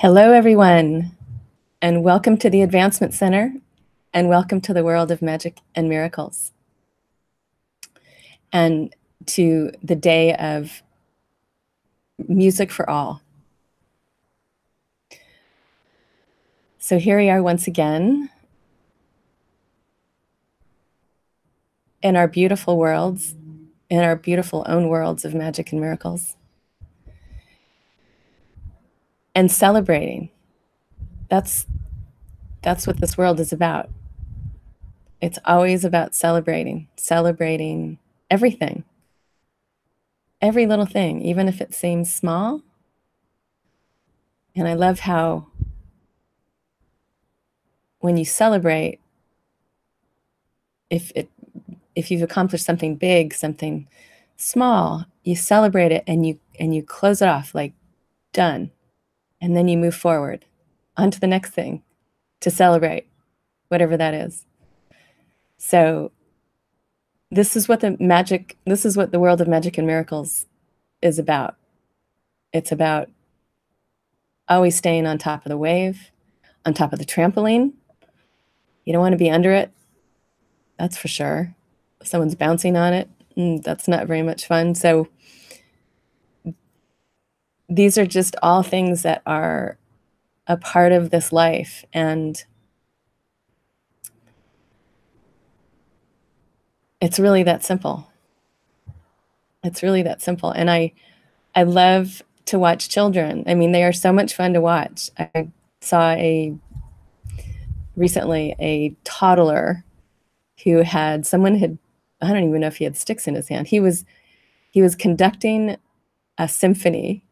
Hello, everyone, and welcome to the Advancement Center, and welcome to the world of magic and miracles, and to the day of music for all. So here we are once again in our beautiful worlds, in our beautiful own worlds of magic and miracles, and celebrating. That's what this world is about. It's always about celebrating everything, every little thing, even if it seems small. And I love how when you celebrate, if you've accomplished something big, something small, you celebrate it and you close it off, like done. And then you move forward onto the next thing to celebrate, whatever that is. So this is what the world of magic and miracles is about. It's about always staying on top of the wave, on top of the trampoline. You don't want to be under it, that's for sure. If someone's bouncing on it, that's not very much fun. So these are just all things that are a part of this life. And it's really that simple. It's really that simple. And I love to watch children. I mean, they are so much fun to watch. I saw recently a toddler who I don't even know if he had sticks in his hand. He was conducting a symphony.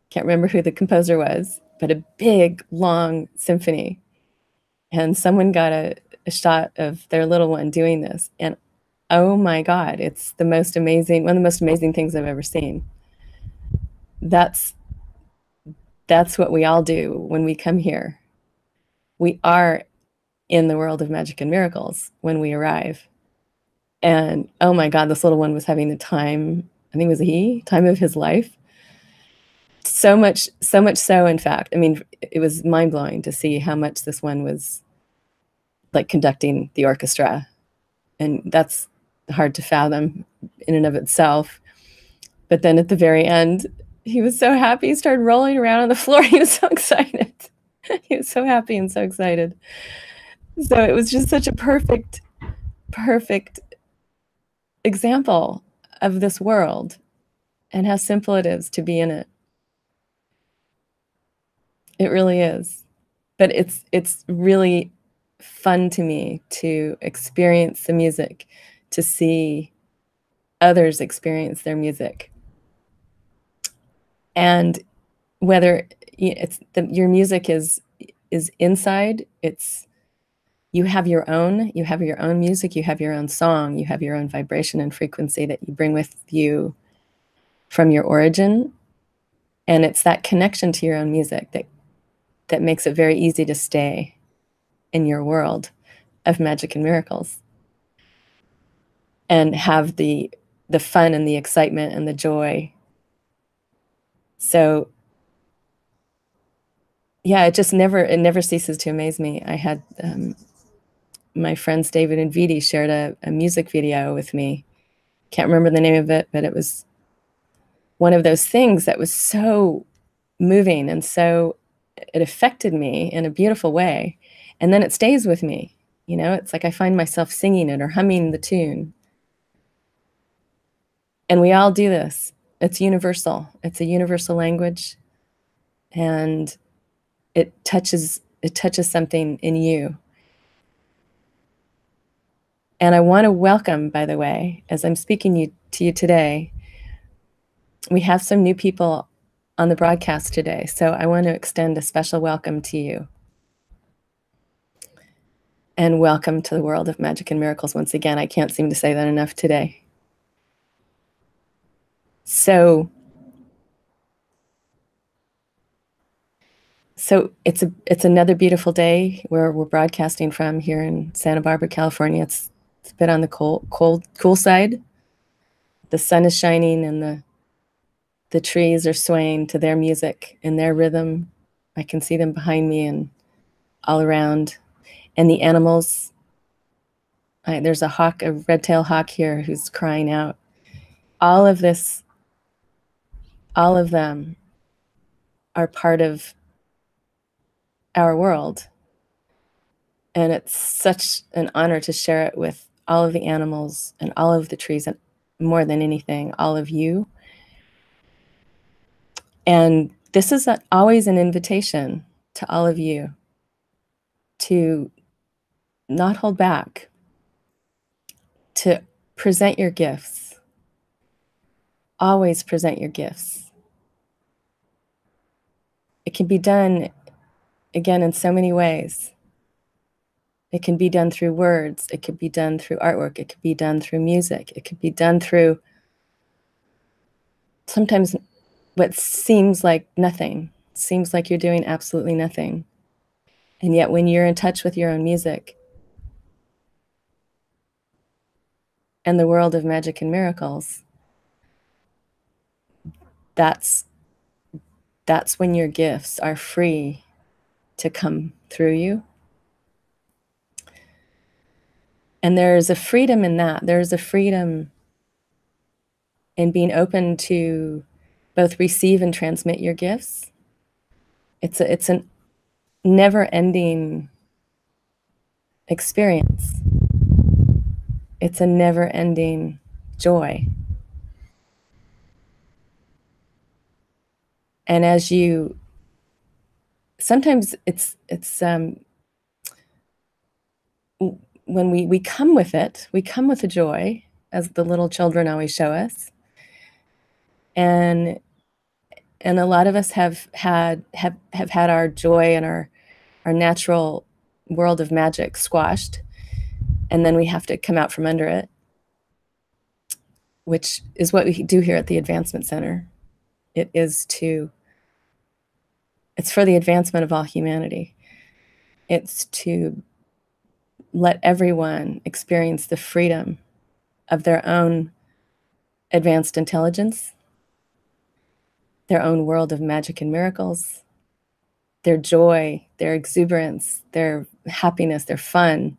Can't remember who the composer was, but a big, long symphony. And someone got a shot of their little one doing this. And oh my God, it's one of the most amazing things I've ever seen. That's what we all do when we come here. We are in the world of magic and miracles when we arrive. And oh my God, this little one was having the time, I think it was time of his life. So much so, in fact, I mean, it was mind-blowing to see how much this one was like conducting the orchestra. And that's hard to fathom in and of itself. But then at the very end, he was so happy. He started rolling around on the floor. He was so excited. He was so happy and so excited. So it was just such a perfect example of this world and how simple it is to be in it. It really is. But it's really fun to me to experience the music, to see others experience their music. And whether your music is inside, you have your own music, you have your own song, you have your own vibration and frequency that you bring with you from your origin. And it's that connection to your own music that makes it very easy to stay in your world of magic and miracles and have the fun and the excitement and the joy. So yeah, it never ceases to amaze me. I had my friends David and Vidi shared a music video with me. Can't remember the name of it, but it was one of those things that was so moving and so it affected me in a beautiful way. And then it stays with me. You know, it's like I find myself singing it or humming the tune. And we all do this. It's universal. It's a universal language. And it touches something in you. And I want to welcome, by the way, as I'm speaking to you today, we have some new people on the broadcast today. So I want to extend a special welcome to you. And welcome to the world of magic and miracles once again. I can't seem to say that enough today. So it's another beautiful day where we're broadcasting from here in Santa Barbara, California. It's a bit on the cool side. The sun is shining and the trees are swaying to their music and their rhythm. I can see them behind me and all around. And the animals, there's a hawk, a red-tailed hawk here who's crying out. All of this, all of them are part of our world. And it's such an honor to share it with all of the animals and all of the trees, and more than anything, all of you. And this is always an invitation to all of you to not hold back, to present your gifts. Always present your gifts. It can be done, again, in so many ways. It can be done through words. It could be done through artwork. It could be done through music. It could be done through sometimes what seems like nothing. It seems like you're doing absolutely nothing. And yet when you're in touch with your own music and the world of magic and miracles, that's when your gifts are free to come through you. And there's a freedom in that. There's a freedom in being open to both receive and transmit your gifts. It's a never-ending experience. It's a never-ending joy. And as you, sometimes it's when we come with it, we come with the joy, as the little children always show us. And a lot of us have had our joy and our natural world of magic squashed, and then we have to come out from under it, which is what we do here at the Advancement Center. It's for the advancement of all humanity. It's to let everyone experience the freedom of their own advanced intelligence, their own world of magic and miracles, their joy, their exuberance, their happiness, their fun.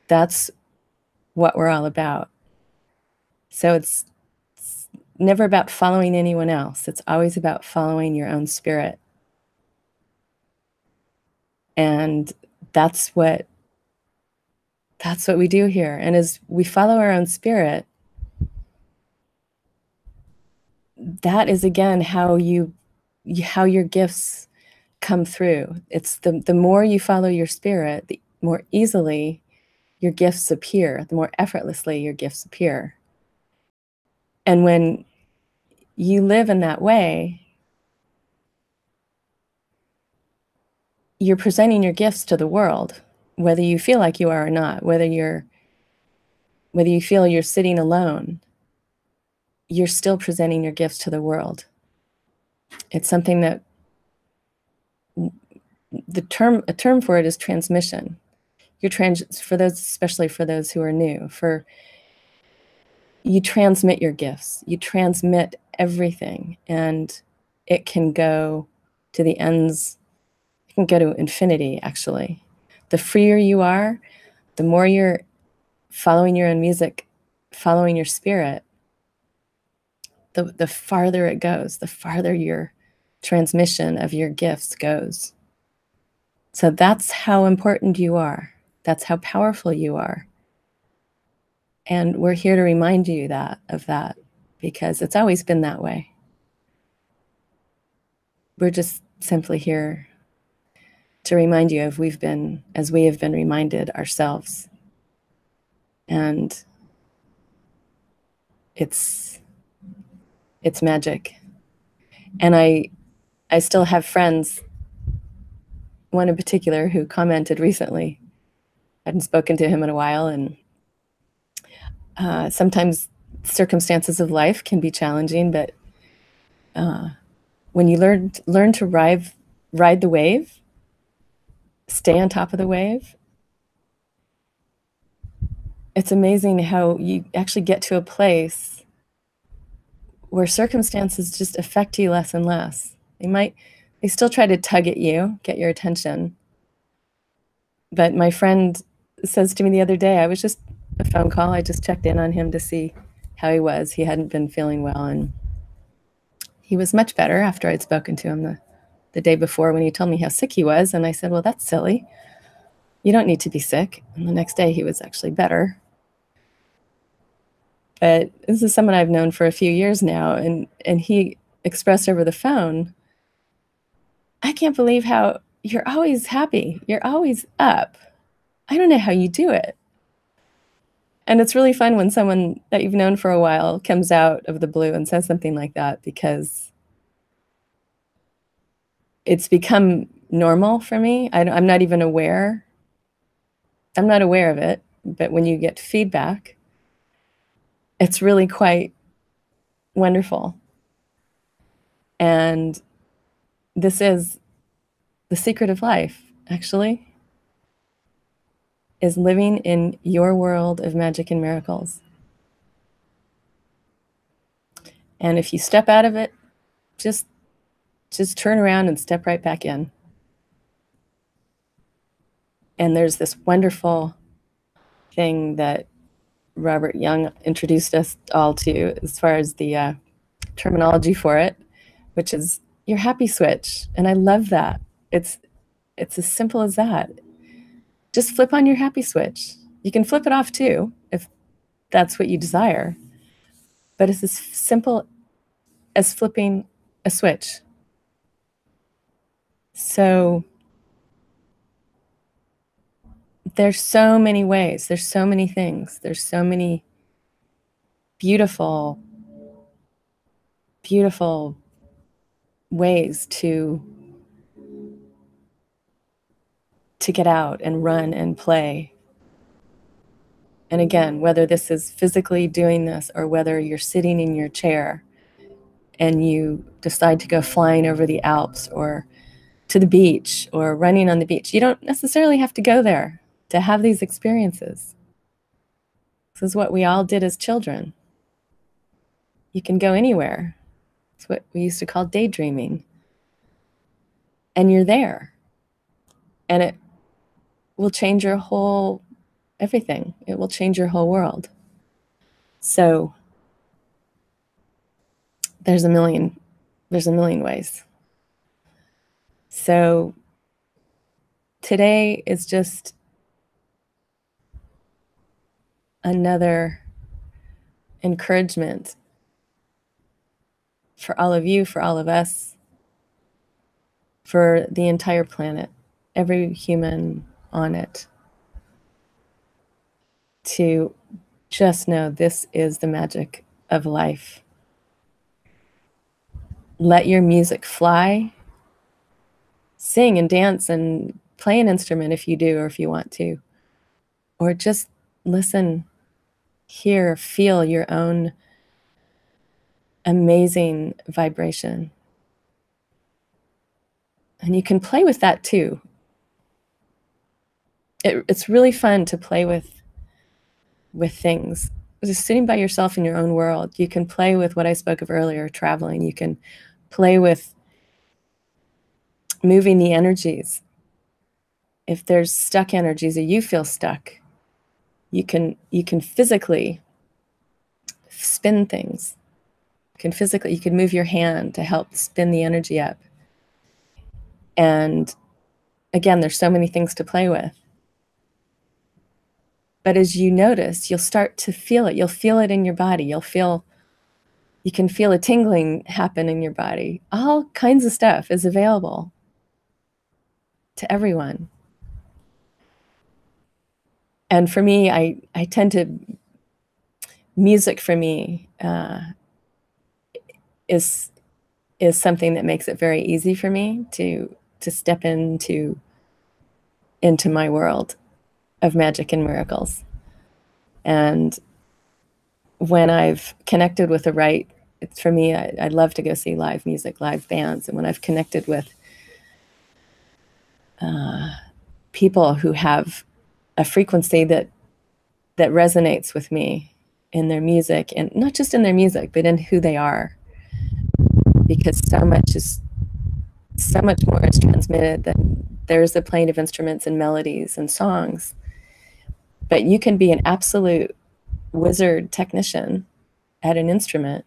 That's what we're all about. So it's never about following anyone else. It's always about following your own spirit. And that's what we do here. And as we follow our own spirit, that is, again, how your gifts come through. It's the more you follow your spirit, the more easily your gifts appear, the more effortlessly your gifts appear. And when you live in that way, you're presenting your gifts to the world, whether you feel like you are or not, whether you feel you're sitting alone, you're still presenting your gifts to the world. It's something that a term for it is transmission. For those, especially for those who are new, you transmit your gifts. You transmit everything, and it can go to the ends. It can go to infinity, actually. The freer you are, the more you're following your own music, following your spirit, the farther it goes, the farther your transmission of your gifts goes. So that's how important you are. That's how powerful you are. And we're here to remind you of that, because it's always been that way. We're just simply here to remind you as we have been reminded ourselves. And it's magic. And I still have friends, one in particular who commented recently. I hadn't spoken to him in a while, and sometimes circumstances of life can be challenging, but when you learn to ride the wave, stay on top of the wave, it's amazing how you actually get to a place where circumstances just affect you less and less. They They still try to tug at you, get your attention. But my friend says to me the other day, I was just a phone call. I just checked in on him to see how he was. He hadn't been feeling well, and he was much better after I'd spoken to him the day before when he told me how sick he was. And I said, well, that's silly. You don't need to be sick. And the next day he was actually better. But this is someone I've known for a few years now, and he expressed over the phone, I can't believe how you're always happy. You're always up. I don't know how you do it. And it's really fun when someone that you've known for a while comes out of the blue and says something like that, because it's become normal for me. I'm not even aware. I'm not aware of it. But when you get feedback, it's really quite wonderful. And this is the secret of life, actually, is living in your world of magic and miracles. And if you step out of it, just turn around and step right back in. And there's this wonderful thing that Robert Young introduced us all to as far as the terminology for it, which is your happy switch. And I love that. It's as simple as that. Just flip on your happy switch. You can flip it off too, if that's what you desire. But it's as simple as flipping a switch. So there's so many ways, there's so many things, there's so many beautiful, beautiful ways to get out and run and play. And again, whether this is physically doing this or whether you're sitting in your chair and you decide to go flying over the Alps or to the beach or running on the beach, you don't necessarily have to go there to have these experiences. This is what we all did as children. You can go anywhere. It's what we used to call daydreaming. And you're there. And it will change your whole everything. It will change your whole world. So there's a million ways. So today is just another encouragement for all of you, for all of us, for the entire planet, every human on it, to just know this is the magic of life. Let your music fly. Sing and dance and play an instrument if you do or if you want to. Or just listen, hear, feel your own amazing vibration. And you can play with that too. It's really fun to play with things. Just sitting by yourself in your own world. You can play with what I spoke of earlier, traveling. You can play with moving the energies. If there's stuck energies or you feel stuck, you can physically spin things. You can move your hand to help spin the energy up. And again, there's so many things to play with. But as you notice, you'll start to feel it. You'll feel it in your body. You can feel a tingling happen in your body. All kinds of stuff is available to everyone. And for me, I tend to, music for me is something that makes it very easy for me to step into my world of magic and miracles. And when I've connected with the right, for me, I love to go see live music, live bands. And when I've connected with people who have a frequency that resonates with me in their music, and not just in their music, but in who they are, because so much is so much more is transmitted than there's a playing of instruments and melodies and songs. But you can be an absolute wizard technician at an instrument.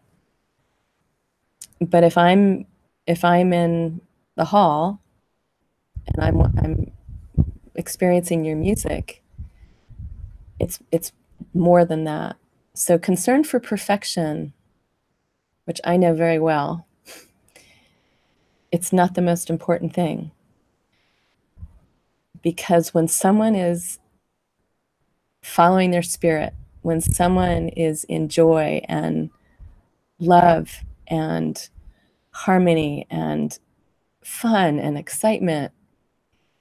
But if I'm in the hall and I'm experiencing your music, it's more than that. So concern for perfection, which I know very well, it's not the most important thing. Because when someone is following their spirit, when someone is in joy and love and harmony and fun and excitement,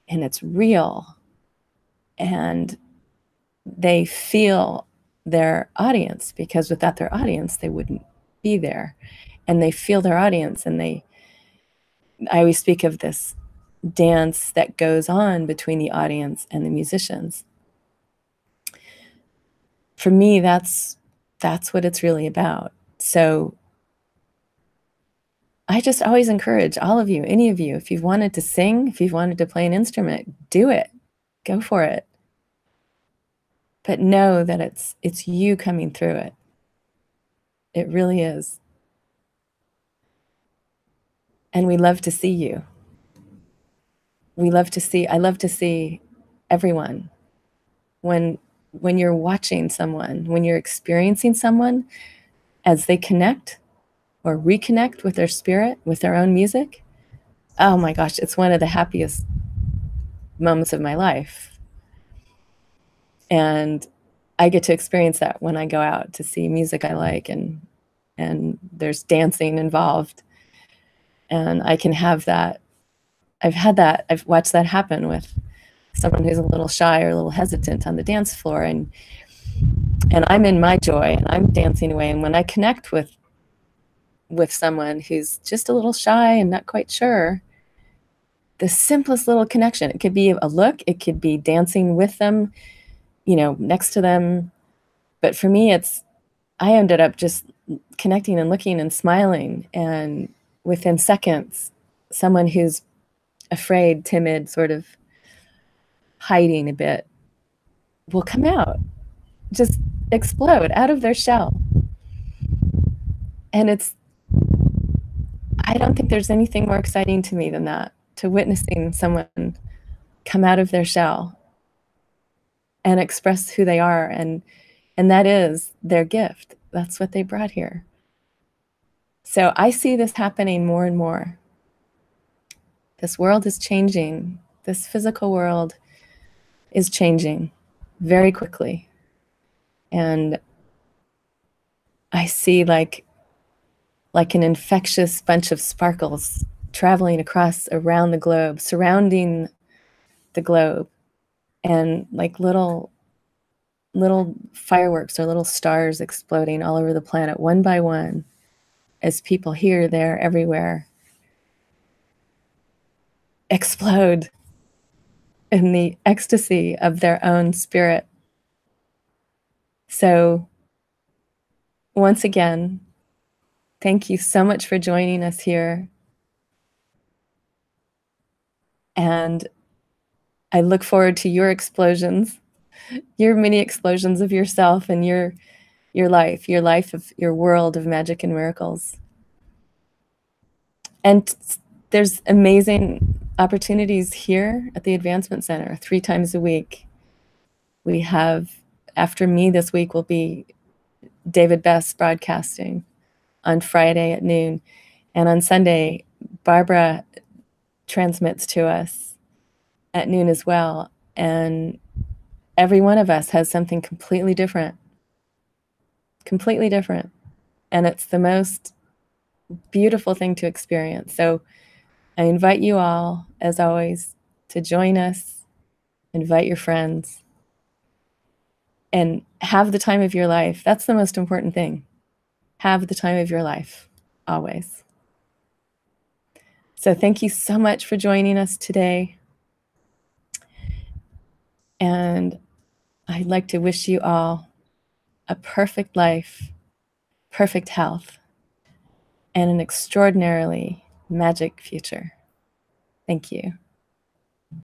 and it's real, and they feel their audience, because without their audience, they wouldn't be there. And they feel their audience, and I always speak of this dance that goes on between the audience and the musicians. For me, that's what it's really about. So I just always encourage all of you, any of you, if you've wanted to sing, if you've wanted to play an instrument, do it. Go for it. But know that it's you coming through it. It really is. And we love to see you. I love to see everyone. When you're watching someone, when you're experiencing someone as they connect or reconnect with their spirit, with their own music, oh my gosh, it's one of the happiest moments of my life. And I get to experience that when I go out to see music I like, and there's dancing involved. And I can have that. I've watched that happen with someone who's a little shy or a little hesitant on the dance floor, and I'm in my joy and I'm dancing away. And when I connect with someone who's just a little shy and not quite sure, the simplest little connection, it could be a look, it could be dancing with them, next to them. But for me, I ended up just connecting and looking and smiling. And within seconds, someone who's afraid, timid, sort of hiding a bit, will come out, just explode out of their shell. And I don't think there's anything more exciting to me than that, to witnessing someone come out of their shell and express who they are. And that is their gift. That's what they brought here. So I see this happening more and more. This world is changing. This physical world is changing very quickly. And I see like an infectious bunch of sparkles traveling around the globe, surrounding the globe, and like little fireworks or little stars exploding all over the planet, one by one, as people here, there, everywhere explode in the ecstasy of their own spirit. So once again, thank you so much for joining us here. And I look forward to your explosions, your mini explosions of yourself and your life of your world of magic and miracles. And there's amazing opportunities here at the Advancement Center 3 times a week. We have, after me this week, will be David Best broadcasting on Friday at noon. And on Sunday, Barbara transmits to us at noon as well. And every one of us has something completely different. And it's the most beautiful thing to experience. So I invite you all, as always, to join us, invite your friends, and have the time of your life. That's the most important thing. Have the time of your life, always. So thank you so much for joining us today. And I'd like to wish you all a perfect life, perfect health, and an extraordinarily magic future. Thank you.